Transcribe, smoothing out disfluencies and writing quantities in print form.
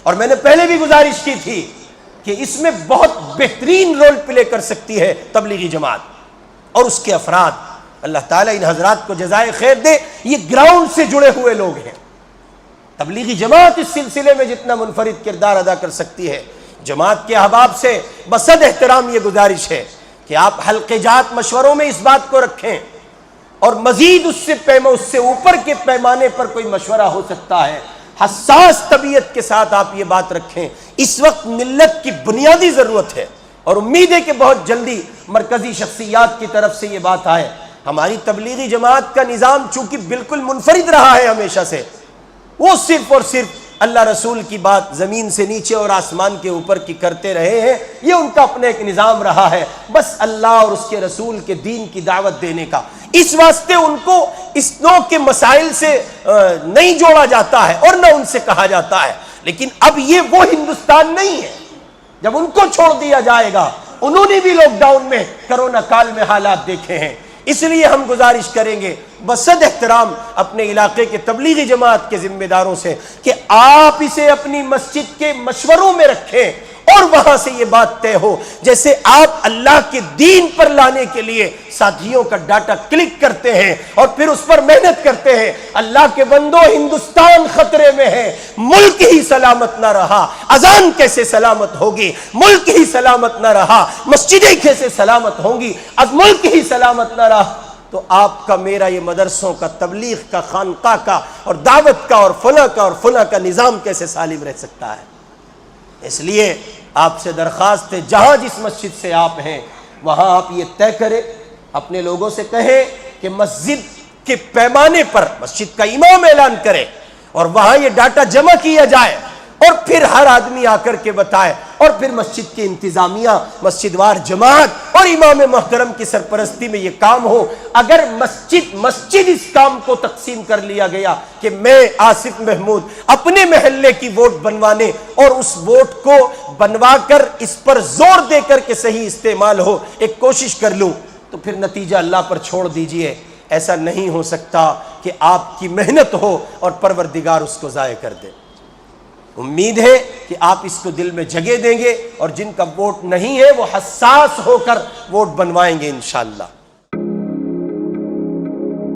اور میں نے پہلے بھی گزارش کی تھی کہ اس میں بہت بہترین رول پلے کر سکتی ہے تبلیغی جماعت اور اس کے افراد. اللہ تعالیٰ ان حضرات کو جزائے خیر دے. یہ گراؤنڈ سے جڑے ہوئے لوگ ہیں. تبلیغی جماعت اس سلسلے میں جتنا منفرد کردار ادا کر سکتی ہے. جماعت کے احباب سے بصد احترام یہ گزارش ہے کہ آپ حلقے جات مشوروں میں اس بات کو رکھیں, اور مزید اس سے اوپر کے پیمانے پر کوئی مشورہ ہو سکتا ہے, حساس طبیعت کے ساتھ آپ یہ بات رکھیں. اس وقت ملت کی بنیادی ضرورت ہے, اور امید ہے کہ بہت جلدی مرکزی شخصیات کی طرف سے یہ بات آئے. ہماری تبلیغی جماعت کا نظام چونکہ بالکل منفرد رہا ہے ہمیشہ سے, وہ صرف اور صرف اللہ رسول کی بات زمین سے نیچے اور آسمان کے اوپر کی کرتے رہے ہیں. یہ ان کا اپنا ایک نظام رہا ہے, بس اللہ اور اس کے رسول کے دین کی دعوت دینے کا. اس واسطے ان کو اس نوع کے مسائل سے نہیں جوڑا جاتا ہے اور نہ ان سے کہا جاتا ہے. لیکن اب یہ وہ ہندوستان نہیں ہے جب ان کو چھوڑ دیا جائے گا. انہوں نے بھی لاک ڈاؤن میں کرونا کال میں حالات دیکھے ہیں. اس لیے ہم گزارش کریں گے بصد احترام اپنے علاقے کے تبلیغی جماعت کے ذمہ داروں سے کہ آپ اسے اپنی مسجد کے مشوروں میں رکھیں, اور وہاں سے یہ بات طے ہو. جیسے آپ اللہ کے دین پر لانے کے لیے ساتھیوں کا ڈاٹا کلک کرتے ہیں اور پھر اس پر محنت کرتے ہیں. اللہ کے بندو, ہندوستان خطرے میں ہے. ملک ہی سلامت نہ رہا, اذان کیسے سلامت ہوگی؟ ملک ہی سلامت نہ رہا, مسجدیں کیسے سلامت ہوں گی؟ اب ملک ہی سلامت نہ رہا تو آپ کا, میرا یہ مدرسوں کا, تبلیغ کا, خانقاہ کا اور دعوت کا اور فلاں کا نظام کیسے سالم رہ سکتا ہے؟ اس لیے آپ سے درخواست ہے, جہاں جس مسجد سے آپ ہیں وہاں آپ یہ طے کریں, اپنے لوگوں سے کہیں کہ مسجد کے پیمانے پر مسجد کا امام اعلان کرے اور وہاں یہ ڈاٹا جمع کیا جائے, اور پھر ہر آدمی آ کر کے بتائے, اور پھر مسجد کی انتظامیہ, مسجد وار جماعت اور امام محترم کی سرپرستی میں یہ کام ہو. اگر مسجد اس کام کو تقسیم کر لیا گیا کہ میں آصف محمود اپنے محلے کی ووٹ بنوانے اور اس ووٹ کو بنوا کر اس پر زور دے کر کے صحیح استعمال ہو, ایک کوشش کر لوں, تو پھر نتیجہ اللہ پر چھوڑ دیجئے. ایسا نہیں ہو سکتا کہ آپ کی محنت ہو اور پروردگار اس کو ضائع کر دے. امید ہے کہ آپ اس کو دل میں جگہ دیں گے, اور جن کا ووٹ نہیں ہے وہ حساس ہو کر ووٹ بنوائیں گے انشاءاللہ.